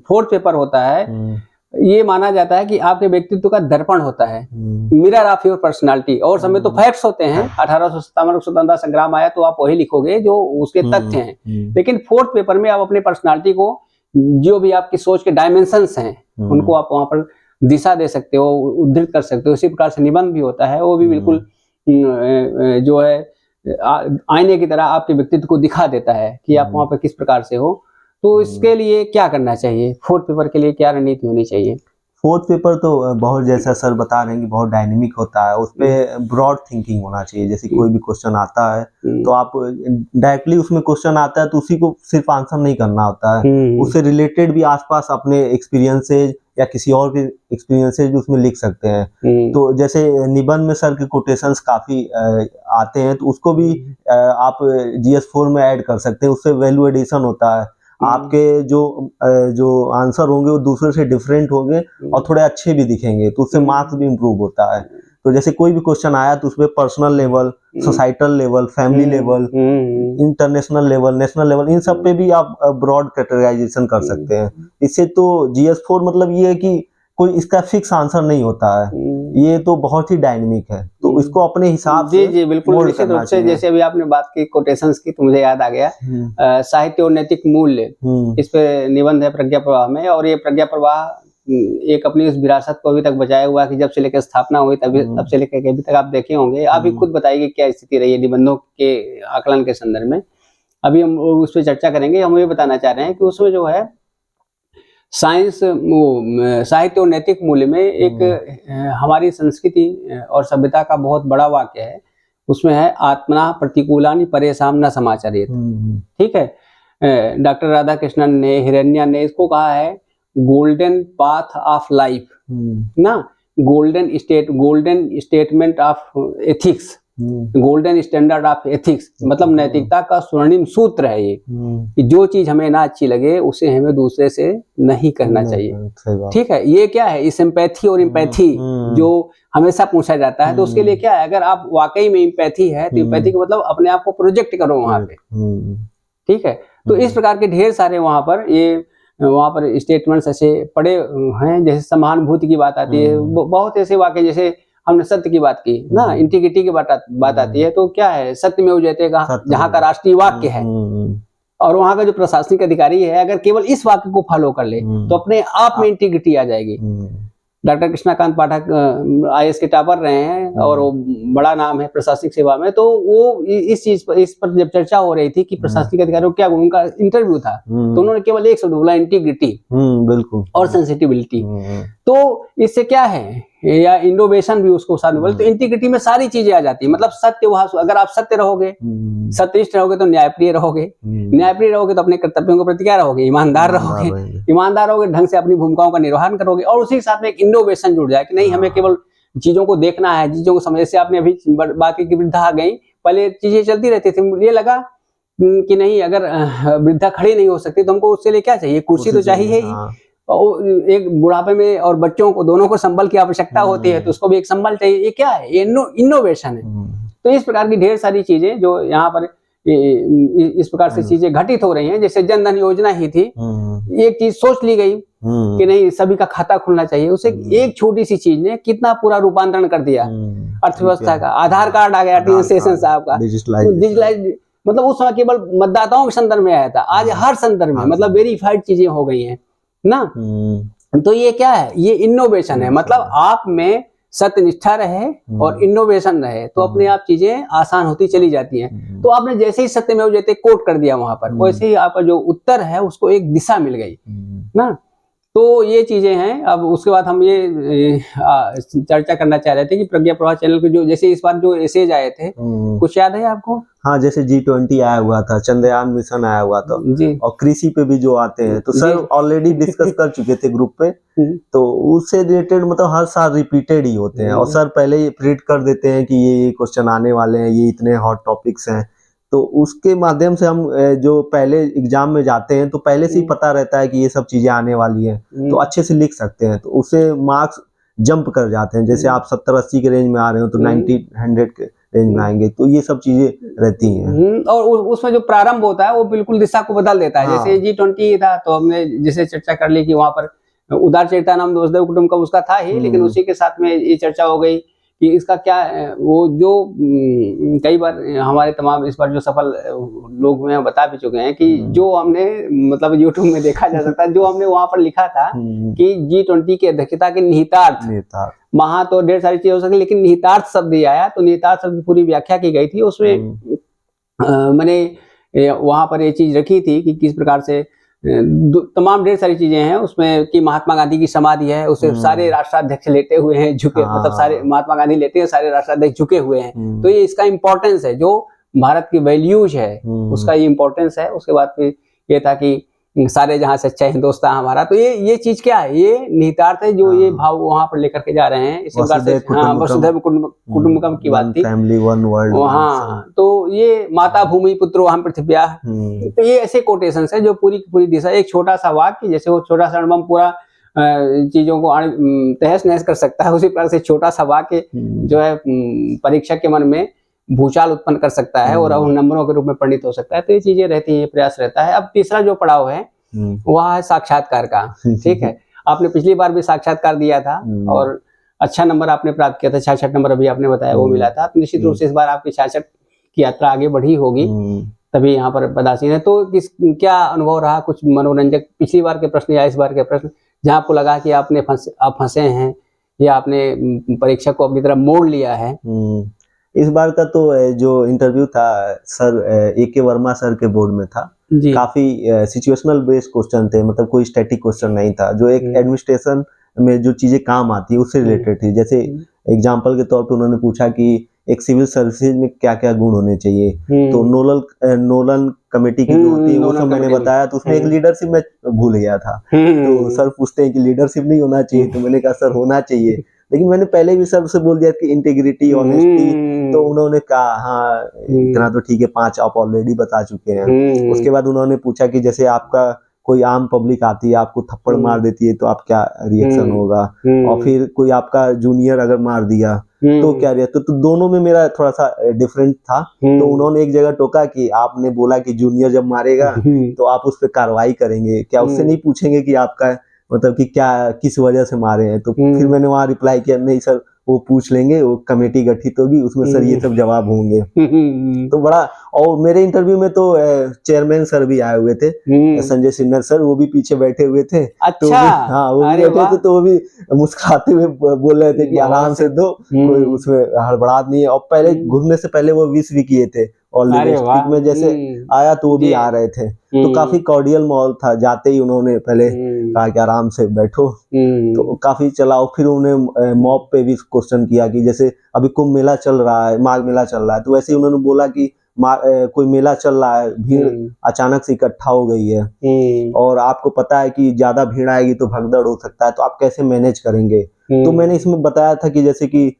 फोर्थ पेपर होता है, ये माना जाता है कि आपके व्यक्तित्व का दर्पण होता है, मिरर ऑफ योर पर्सनालिटी। और समय तो फैक्ट्स होते हैं, 1857 स्वतंत्रता संग्राम आया तो आप वही लिखोगे जो उसके तथ्य हैं, लेकिन फोर्थ पेपर में आप अपने पर्सनालिटी को, जो भी आपकी सोच के डायमेंशंस हैं, उनको आप वहां पर दिशा दे सकते हो, उद्धृत कर सकते हो। इसी प्रकार से निबंध भी होता है, वो भी बिल्कुल जो है आईने की तरह आपके व्यक्तित्व को दिखा देता है कि आप वहां पर किस प्रकार से हो। तो इसके लिए क्या करना चाहिए, फोर्थ पेपर के लिए क्या रणनीति होनी चाहिए? फोर्थ पेपर तो बहुत, जैसा सर बता रहे हैं कि बहुत डायनेमिक होता है, उस पे ब्रॉड थिंकिंग होना चाहिए। जैसे कोई भी क्वेश्चन आता है तो आप डायरेक्टली, उसमें क्वेश्चन आता है तो उसी को सिर्फ आंसर नहीं करना होता है, उससे रिलेटेड भी आसपास अपने एक्सपीरियंसेज या किसी और के एक्सपीरियंसेज भी उसमें लिख सकते हैं। तो जैसे निबंध में सर के कोटेशंस काफी आते हैं, तो उसको भी आप GS4 में ऐड कर सकते हैं, उससे वैल्यू एडिशन होता है। आपके जो आंसर होंगे वो दूसरे से डिफरेंट होंगे और थोड़े अच्छे भी दिखेंगे, तो उससे मार्क्स भी इम्प्रूव होता है। तो जैसे कोई भी क्वेश्चन आया तो उसमें personal level, societal level, family level, international level, national level, इन सब पे भी आप ब्रॉड कैटेगराइजेशन कर सकते हैं। इससे तो GS4 मतलब ये है कि कोई इसका फिक्स आंसर नहीं होता है, ये तो बहुत ही डायनेमिक है, तो इसको अपने हिसाब से जी बिल्कुल, निश्चित रूप से। जैसे अभी आपने बात की कोटेशंस की, तो मुझे याद आ गया साहित्य और नैतिक मूल्य, इस पे निबंध है प्रज्ञा प्रवाह में, और ये प्रज्ञा प्रवाह एक अपनी उस विरासत को अभी तक बचाया हुआ कि जब से लेकर स्थापना हुई तब से लेकर अभी तक आप देखे होंगे। आप ही खुद बताइए क्या स्थिति रही है निबंधों के आकलन के संदर्भ में। अभी हम उस पर चर्चा करेंगे। हम ये बताना चाह रहे हैं कि उसमें जो है साइंस, साहित्य और नैतिक मूल्य में एक हमारी संस्कृति और सभ्यता का बहुत बड़ा वाक्य है, उसमें है आत्मना प्रतिकूलानि परेशान न समाचरेत। ठीक है, डॉक्टर राधा कृष्णन ने, हिरण्या ने इसको कहा है गोल्डन पाथ ऑफ लाइफ ना, golden statement of ethics, golden standard of ethics, मतलब नैतिकता का स्वर्णिम सूत्र है ये, कि जो चीज हमें ना अच्छी लगे उसे हमें दूसरे से नहीं करना चाहिए। ठीक है, ये क्या है, सिंपैथी और इम्पैथी जो हमेशा पूछा जाता है, तो उसके लिए क्या है, अगर आप वाकई में इम्पैथी है तो इम्पैथी का मतलब अपने आप को प्रोजेक्ट करो वहां पे। ठीक है, तो इस प्रकार के ढेर सारे वहां पर स्टेटमेंट्स ऐसे पड़े हैं। जैसे समानुभूति की बात आती है, बहुत ऐसे वाक्य, जैसे हमने सत्य की बात की ना, इंटीग्रिटी की बात आती है, तो क्या है, सत्यमेव जयते का जहाँ का राष्ट्रीय वाक्य है, और वहां का जो प्रशासनिक अधिकारी है अगर केवल इस वाक्य को फॉलो कर ले तो अपने आप में इंटीग्रिटी आ जाएगी। डॉक्टर कृष्णाकांत पाठक IAS के टॉपर रहे हैं और वो बड़ा नाम है प्रशासनिक सेवा में, तो वो इस पर जब चर्चा हो रही थी कि प्रशासनिक अधिकारियों क्या, उनका इंटरव्यू था, तो उन्होंने केवल एक शब्द बोला, इंटीग्रिटी, बिल्कुल, और सेंसिटिविटी। तो इससे क्या है या इनोवेशन भी उसको साथ में बोले, तो इंटीग्रिटी में सारी चीजें आ जाती है। मतलब सत्य, वहां अगर आप सत्य रहोगे, सत्यनिष्ठ रहोगे तो न्यायप्रिय रहोगे, न्यायप्रिय रहोगे तो अपने कर्तव्यों के प्रति क्या रहोगे, ईमानदार रहोगे, ईमानदार रहोगे ढंग से अपनी भूमिकाओं का निर्वहन करोगे, और उसी के साथ में एक इनोवेशन जुड़ जाए कि नहीं हमें केवल चीजों को देखना है, चीजों को समझ से। आपने अभी बात की वृद्धा आ गई, पहले चीजें चलती रहती थी, मुझे लगा कि नहीं अगर वृद्धा खड़ी नहीं हो सकती तो हमको उसके लिए क्या चाहिए, कुर्सी तो चाहिए ही। और एक बुढ़ापे में और बच्चों को दोनों को संबल की आवश्यकता होती है, तो उसको भी एक संबल चाहिए। ये क्या है, इनोवेशन है। तो इस प्रकार की ढेर सारी चीजें जो यहाँ पर इस प्रकार से चीजें घटित हो रही हैं। जैसे जनधन योजना ही थी, एक चीज सोच ली गई कि नहीं सभी का खाता खुलना चाहिए, उसे एक छोटी सी चीज ने कितना पूरा रूपांतरण कर दिया अर्थव्यवस्था का। आधार कार्ड आ गया टी.एन. शेषन साहब का, डिजिटलाइज, मतलब उस समय केवल मतदाताओं के संदर्भ में आया था, आज हर संदर्भ में मतलब वेरीफाइड चीजें हो गई हैं ना। तो ये क्या है, ये इनोवेशन है। मतलब आप में सत्यनिष्ठा रहे और इनोवेशन रहे तो अपने आप चीजें आसान होती चली जाती हैं। तो आपने जैसे ही सत्यमेव जयते कोट कर दिया वहां पर, वैसे ही आपका जो उत्तर है उसको एक दिशा मिल गई ना। तो ये चीजें हैं। अब उसके बाद हम ये चर्चा करना चाह रहे थे कि प्रज्ञा प्रवाह चैनल के जो जैसे इस बार जो एसेज आए थे, कुछ याद है आपको? हाँ, जैसे G20 आया हुआ था, चंद्रयान मिशन आया हुआ था जी, और कृषि पे भी जो आते हैं, तो सर ऑलरेडी डिस्कस कर चुके थे ग्रुप पे, तो उससे रिलेटेड मतलब हर साल रिपीटेड ही होते हैं। और सर पहले ही प्रिडिक्ट कर देते हैं कि ये क्वेश्चन आने वाले हैं, ये इतने हॉट टॉपिक्स हैं। तो उसके माध्यम से हम जो पहले एग्जाम में जाते हैं तो पहले से ही पता रहता है कि ये सब चीजें आने वाली हैं, तो अच्छे से लिख सकते हैं, तो उससे मार्क्स जंप कर जाते हैं। जैसे आप 70-80 के रेंज में आ रहे हो तो 90-100 के रेंज में आएंगे, तो ये सब चीजें रहती हैं। और उसमें जो प्रारंभ होता है वो बिल्कुल दिशा को बदल देता है। जैसे G20 था तो हमने जैसे चर्चा कर ली कि वहां पर उदार चरिता नाम वसुदेव कुटुंबकम उसका था ही, लेकिन उसी के साथ में ये चर्चा हो गई कि इसका क्या वो जो कई बार हमारे तमाम इस बार जो सफल लोग हुए हैं बता भी चुके हैं कि जो हमने मतलब यूट्यूब में देखा जा सकता है, जो हमने वहां पर लिखा था कि G20 की अध्यक्षता के निहितार्थ, वहां तो ढेर सारी चीजें हो सकती, लेकिन निहितार्थ शब्द ही आया, तो निहितार्थ शब्द की पूरी व्याख्या की गई थी। उसमें मैंने वहां पर ये चीज रखी थी कि किस प्रकार से तमाम ढेर सारी चीजें हैं उसमें कि महात्मा गांधी की समाधि है, उसे सारे राष्ट्राध्यक्ष लेटे हुए हैं, झुके, मतलब सारे महात्मा गांधी लेटे हैं, सारे राष्ट्राध्यक्ष झुके हुए हैं। तो ये इसका इंपॉर्टेंस है, जो भारत की वैल्यूज है उसका ये इंपॉर्टेंस है। उसके बाद फिर ये था कि सारे जहां सच्चा हिंदुस्तान हमारा, तो ये चीज क्या है, ये निहितार्थ है जो ये भाव वहां पर लेकर के जा रहे हैं। इसी प्रकार से वसुधैव कुटुंबकम की बात थी, फैमिली वन वर्ल्ड। हाँ, तो ये माता भूमि पुत्रो अहम पृथिव्याः, तो ये ऐसे कोटेशंस है जो पूरी की पूरी दिशा, एक छोटा सा वाक्य जैसे वो छोटा सा अणुबम पूरा चीजों को तहस नहस कर सकता है, उसी प्रकार से छोटा सा वाक्य जो है परीक्षक के मन में भूचाल उत्पन्न कर सकता है और उन नंबरों के रूप में परिणित हो सकता है। तो ये चीजें रहती है, ये प्रयास रहता है। अब तीसरा जो पड़ाव है वह है साक्षात्कार का। ठीक है, आपने पिछली बार भी साक्षात्कार दिया था और अच्छा नंबर आपने प्राप्त किया था, 66 नंबर अभी आपने बताया वो मिला था। तो निश्चित रूप से इस बार आपकी 66 की यात्रा आगे बढ़ी होगी, तभी यहाँ पर पदासीन है। तो क्या अनुभव रहा, कुछ मनोरंजक पिछली बार के प्रश्न या इस बार के प्रश्न जहाँ आपको लगा कि आप फंसे हैं या आपने परीक्षा को अपनी तरफ मोड़ लिया है? इस बार का तो जो इंटरव्यू था सर A.K. वर्मा सर के बोर्ड में था, काफी सिचुएशनल बेस्ड क्वेश्चन थे, मतलब कोई स्टैटिक क्वेश्चन नहीं था, जो एक एडमिनिस्ट्रेशन में जो चीजें काम आती है उससे रिलेटेड थी। जैसे एग्जांपल के तौर पे उन्होंने पूछा कि एक सिविल सर्विसेज में क्या क्या गुण होने चाहिए, तो नोलन कमेटी की जो होती है वो सब मैंने बताया, तो उसमें एक लीडरशिप में भूल गया था। तो सर पूछते हैं कि लीडरशिप नहीं होना चाहिए, तो मैंने कहा सर होना चाहिए, लेकिन मैंने पहले भी सर से बोल दिया कि इंटीग्रिटी, ऑनेस्टी, तो उन्होंने कहा हाँ इतना तो ठीक है, 5 आप ऑलरेडी बता चुके हैं। उसके बाद उन्होंने पूछा कि जैसे आपका कोई आम पब्लिक आती है, आपको थप्पड़ मार देती है, तो आप क्या रिएक्शन होगा, और फिर कोई आपका जूनियर अगर मार दिया तो क्या रिएक्शन। तो दोनों में मेरा थोड़ा सा डिफरेंट था। तो उन्होंने एक जगह टोका कि आपने बोला कि जूनियर जब मारेगा तो आप उस पर कार्रवाई करेंगे, क्या उससे नहीं पूछेंगे कि आपका मतलब कि क्या किस वजह से मारे हैं। तो फिर मैंने वहां रिप्लाई किया, नहीं सर वो पूछ लेंगे, वो कमेटी गठित होगी, उसमें सर ये सब जवाब होंगे। तो बड़ा, और मेरे इंटरव्यू में तो चेयरमैन सर भी आए हुए थे, संजय सिन्हा सर, वो भी पीछे बैठे हुए थे। अच्छा, तो हाँ वो भी बैठे थे, तो वो भी मुस्कुराते हुए बोल रहे थे कि आराम से दो, कोई उसमें हड़बड़ाहट नहीं है। और पहले घूमने से पहले वो विश भी किए थे ऑल द अरे बेस्ट, वाह। क्योंकि मैं जैसे आया तो वो भी जी। आ रहे थे, तो काफी कॉर्डियल माहौल था। जाते ही उन्होंने पहले कहा कि आराम से बैठो, तो काफी चला। और फिर उन्होंने मॉब पे भी क्वेश्चन किया कि जैसे अभी कुंभ मेला चल रहा है, माघ मेला चल रहा है, तो वैसे ही उन्होंने बोला कि कोई मेला चल रहा है, भीड़ अचानक से इकट्ठा हो गई है और आपको पता है कि ज्यादा भीड़ आएगी तो भगदड़ हो सकता है, तो आप कैसे मैनेज करेंगे। तो मैंने इसमें बताया था कि जैसे कि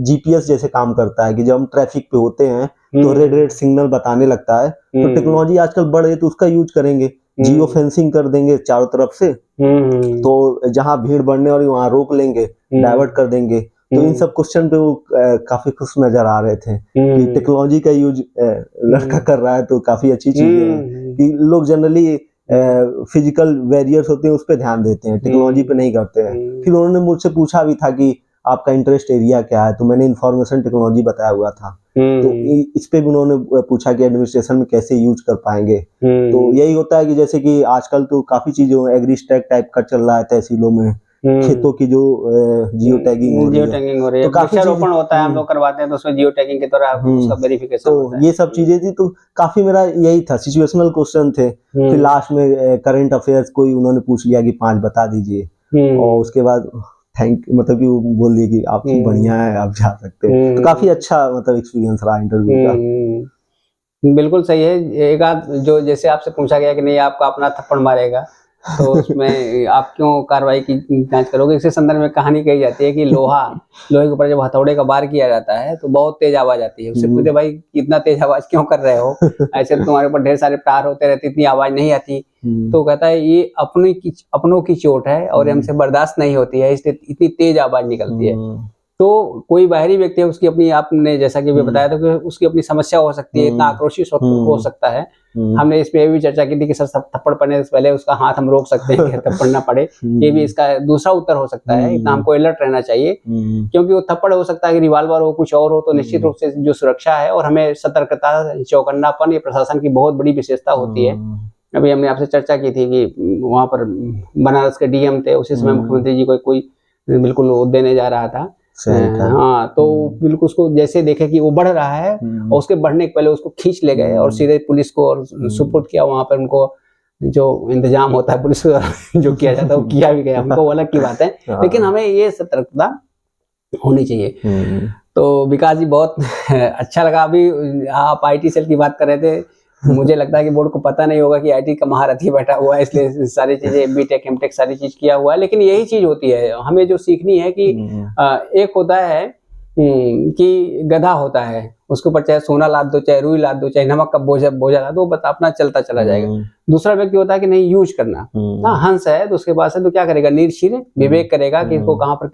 जीपीएस जैसे काम करता है कि जब हम ट्रैफिक पे होते हैं तो रेड सिग्नल बताने लगता है, तो टेक्नोलॉजी आजकल बढ़ रही है तो उसका यूज करेंगे, जियो फेंसिंग कर देंगे चारों तरफ से, तो जहां भीड़ बढ़ने वाली वहां रोक लेंगे, डाइवर्ट कर देंगे। तो इन सब क्वेश्चन पे वो काफी खुश नजर आ रहे थे कि टेक्नोलॉजी का यूज लड़का कर रहा है, तो काफी अच्छी चीज है कि लोग जनरली फिजिकल बैरियर्स होते हैं उस पर ध्यान देते हैं, टेक्नोलॉजी पे नहीं करते हैं। फिर उन्होंने मुझसे पूछा भी था कि आपका इंटरेस्ट एरिया क्या है, तो मैंने इंफॉर्मेशन टेक्नोलॉजी बताया हुआ था, तो इस पे भी उन्होंने पूछा कि एडमिनिस्ट्रेशन में कैसे यूज कर पाएंगे। तो यही होता है कि जैसे कि आजकल तो काफी चीजें एग्री स्टैक टाइप का चल रहा है तहसीलों में, खेतों की जो जियो टैगिंग हो रही है, तो काफी वृक्षारोपण होता है, हम लोग करवाते हैं तो उसमें जियो टैगिंग के द्वारा उसका वेरिफिकेशन होता तो है। ये सब चीजें थी, तो काफी मेरा यही था, सिचुएशनल क्वेश्चन थे। फिर लास्ट में करंट अफेयर्स कोई उन्होंने पूछ लिया कि 5 बता दीजिए, और उसके बाद मतलब कि वो बोल दिए कि आप बढ़िया है, आप जा सकते हैं। तो काफी अच्छा मतलब एक्सपीरियंस रहा इंटरव्यू का। बिल्कुल सही है। एक आध जो जैसे आपसे पूछा गया कि नहीं आपका अपना थप्पड़ मारेगा, तो उसमें आप क्यों कार्रवाई की जांच करोगे, इसी संदर्भ में कहानी कही जाती है कि लोहे के ऊपर जब हथौड़े का वार किया जाता है तो बहुत तेज आवाज आती है। उससे पूछते भाई इतना तेज आवाज क्यों कर रहे हो, ऐसे तुम्हारे ऊपर ढेर सारे प्रहार होते रहते, इतनी आवाज नहीं आती। तो कहता है ये अपनों की चोट है और हमसे बर्दाश्त नहीं होती है, इसलिए इतनी तेज आवाज निकलती है। तो कोई बाहरी व्यक्ति है, उसकी अपनी, आपने जैसा कि बताया था कि उसकी अपनी समस्या हो सकती है, इतना आक्रोशित हो सकता है। हमने इस पे भी चर्चा की थी कि सर थप्पड़ पड़ने से पहले उसका हाथ हम रोक सकते हैं कि थप्पड़ ना पड़े, ये भी इसका दूसरा उत्तर हो सकता है। इतना हमको अलर्ट रहना चाहिए, क्योंकि वो थप्पड़ हो सकता है कि रिवाल्वर हो, कुछ और हो, तो निश्चित रूप से जो सुरक्षा है और हमें सतर्कता, चौकन्नापन, ये प्रशासन की बहुत बड़ी विशेषता होती है। अभी हमने आपसे चर्चा की थी कि वहां पर बनारस के डीएम थे, उसी समय मुख्यमंत्री जी को कोई बिल्कुल वो देने जा रहा था। हाँ, तो बिल्कुल उसको जैसे देखे कि वो बढ़ रहा है और उसके बढ़ने के पहले उसको खींच ले गए और सीधे पुलिस को और सुपुर्द किया। वहां पर उनको जो इंतजाम होता है पुलिस जो किया जाता है वो किया भी गया, हमको अलग की बात है, लेकिन हमें ये सतर्कता होनी चाहिए। तो विकास जी बहुत अच्छा लगा। अभी आप आईटी सेल की बात कर रहे थे, मुझे लगता है कि बोर्ड को पता नहीं होगा कि आईटी का महारथी बैठा हुआ है, इसलिए सारी चीजें बीटेक एमटेक सारी चीज किया हुआ है। लेकिन यही चीज होती है, हमें जो सीखनी है कि एक होता है कि गधा होता है, उसके ऊपर चाहे सोना लाद दो, चाहे रुई लाद दो, चाहे नमक का बोझा लाद दो, बस अपना चलता चला जाएगा। दूसरा व्यक्ति होता है कि नहीं यूज करना। हाँ, हंस है तो उसके पास है तो क्या करेगा, निर्शील विवेक करेगा कि इसको कहाँ पर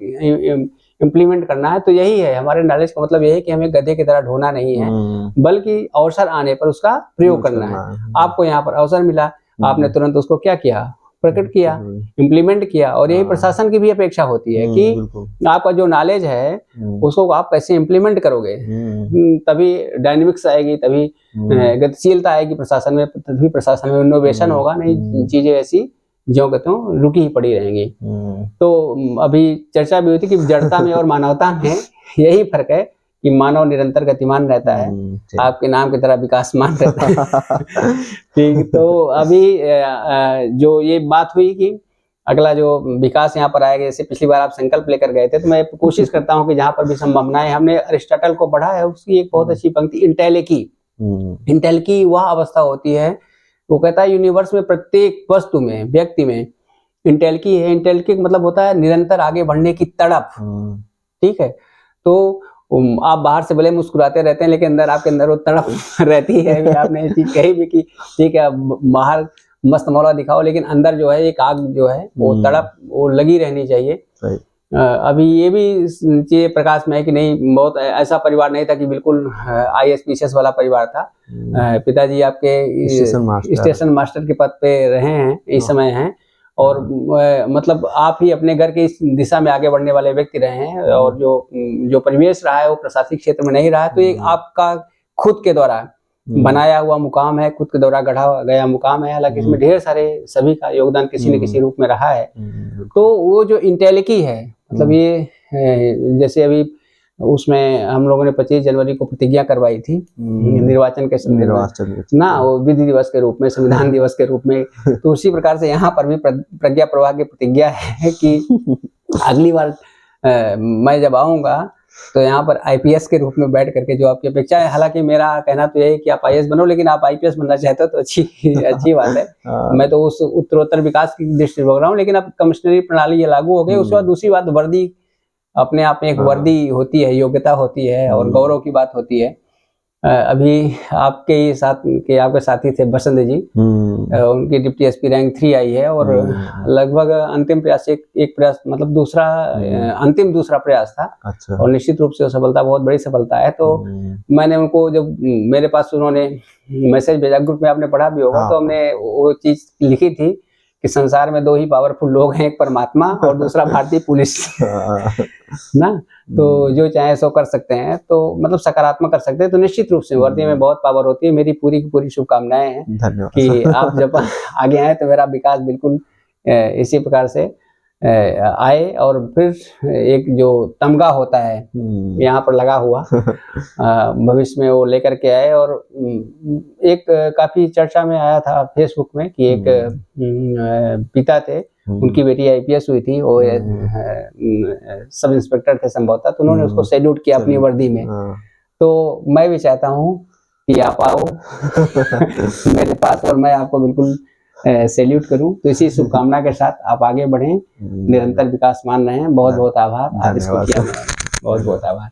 इम्प्लीमेंट करना है। तो यही है हमारे नॉलेज का मतलब, यही है कि हमें गधे की तरह ढोना नहीं है, बल्कि अवसर आने पर उसका प्रयोग करना है। आपको यहाँ पर अवसर मिला, आपने तुरंत उसको क्या किया, प्रकट किया, इम्प्लीमेंट किया। और यही प्रशासन की भी अपेक्षा होती है कि आपका जो नॉलेज है उसको आप कैसे इम्प्लीमेंट करोगे, तभी डायनेमिक्स आएगी, तभी गतिशीलता आएगी प्रशासन में, तभी प्रशासन में इनोवेशन होगा। नहीं चीजें ऐसी जो कहते हो रुकी ही पड़ी रहेंगी। तो अभी चर्चा भी हुई थी कि जड़ता में और मानवता में यही फर्क है कि मानव निरंतर गतिमान रहता है, आपके नाम की तरह विकासमान रहता है। ठीक, तो अभी जो ये बात हुई कि अगला जो विकास यहाँ पर आएगा, जैसे पिछली बार आप संकल्प लेकर गए थे, तो मैं कोशिश करता हूँ कि जहाँ पर भी संभावनाएं, हमने अरिस्टोटल को पढ़ा है, उसकी एक बहुत अच्छी पंक्ति इंटेलेकी वह अवस्था होती है, वो कहता है यूनिवर्स में प्रत्येक वस्तु में, व्यक्ति में इंटेलेकी है। इंटेलेकी मतलब होता है निरंतर आगे बढ़ने की तड़प। ठीक है, तो आप बाहर से भले मुस्कुराते रहते हैं, लेकिन अंदर आपके अंदर वो तड़प रहती है। भी आपने ये चीज कही भी कि ठीक है बाहर मस्त मौला दिखाओ, लेकिन अंदर जो है एक आग जो है वो तड़प वो लगी रहनी चाहिए। अभी ये भी चीज प्रकाश में है कि नहीं, बहुत ऐसा परिवार नहीं था कि बिल्कुल IAS PCS वाला परिवार था। पिताजी आपके स्टेशन मास्टर के पद पे रहे हैं, इस समय हैं, और मतलब आप ही अपने घर के इस दिशा में आगे बढ़ने वाले व्यक्ति रहे हैं। और जो परिवेश रहा है वो प्रशासनिक क्षेत्र में नहीं रहा, तो ये आपका खुद के द्वारा बनाया हुआ मुकाम है, खुद के द्वारा गढ़ा गया मुकाम है। हालांकि इसमें ढेर सारे सभी का योगदान किसी न किसी रूप में रहा है। तो वो जो इंटेलेकी है, मतलब ये जैसे अभी उसमें हम लोगों ने 25 जनवरी को प्रतिज्ञा करवाई थी निर्वाचन के संदर्भ में निर्वाचन ना, वो विधि दिवस के रूप में, संविधान दिवस के रूप में। तो उसी प्रकार से यहाँ पर भी प्रज्ञा प्रवाह की प्रतिज्ञा है कि अगली बार मैं जब आऊँगा तो यहाँ पर आईपीएस के रूप में बैठ करके जो आपकी अपेक्षा है, हालांकि मेरा कहना तो यही है कि आप आईएएस बनो, लेकिन आप आईपीएस बनना चाहते हो तो अच्छी बात है। मैं तो उस उत्तरोत्तर विकास की दृष्टि से बोल रहा हूँ, लेकिन अब कमिश्नरी प्रणाली ये लागू हो गई। उसके बाद दूसरी बात, वर्दी अपने आप में एक वर्दी होती है, योग्यता होती है और गौरव की बात होती है। अभी आपके ही साथ के आपके साथी थे बसंत जी, उनकी डिप्टी एसपी रैंक 3 आई है और लगभग अंतिम प्रयास एक प्रयास मतलब दूसरा अंतिम दूसरा प्रयास था। अच्छा। और निश्चित रूप से वो सफलता बहुत बड़ी सफलता है। तो मैंने उनको जब मेरे पास उन्होंने मैसेज भेजा, ग्रुप में आपने पढ़ा भी होगा, तो हमने वो चीज लिखी थी कि संसार में 2 ही पावरफुल लोग हैं, एक परमात्मा और दूसरा भारतीय पुलिस ना। तो जो चाहे सो कर सकते हैं, तो मतलब सकारात्मक कर सकते हैं। तो निश्चित रूप से वर्दी में बहुत पावर होती है। मेरी पूरी की पूरी शुभकामनाएं हैं कि आप जब आगे आए तो मेरा विकास बिल्कुल इसी प्रकार से आए और फिर एक जो तमगा होता है यहाँ पर लगा हुआ भविष्य में वो लेकर के आए। और एक काफी चर्चा में आया था फेसबुक में कि एक पिता थे, उनकी बेटी आईपीएस हुई थी, वो सब इंस्पेक्टर थे संभवतः, तो उन्होंने उसको सैल्यूट किया अपनी वर्दी में। तो मैं भी चाहता हूँ कि आप आओ मेरे पास और मैं आपको बिल्कुल सैल्यूट करूं। तो इसी शुभकामना के साथ आप आगे बढ़ें, निरंतर विकास मान रहे हैं। बहुत बहुत आभार। आप इसको किया, बहुत बहुत आभार।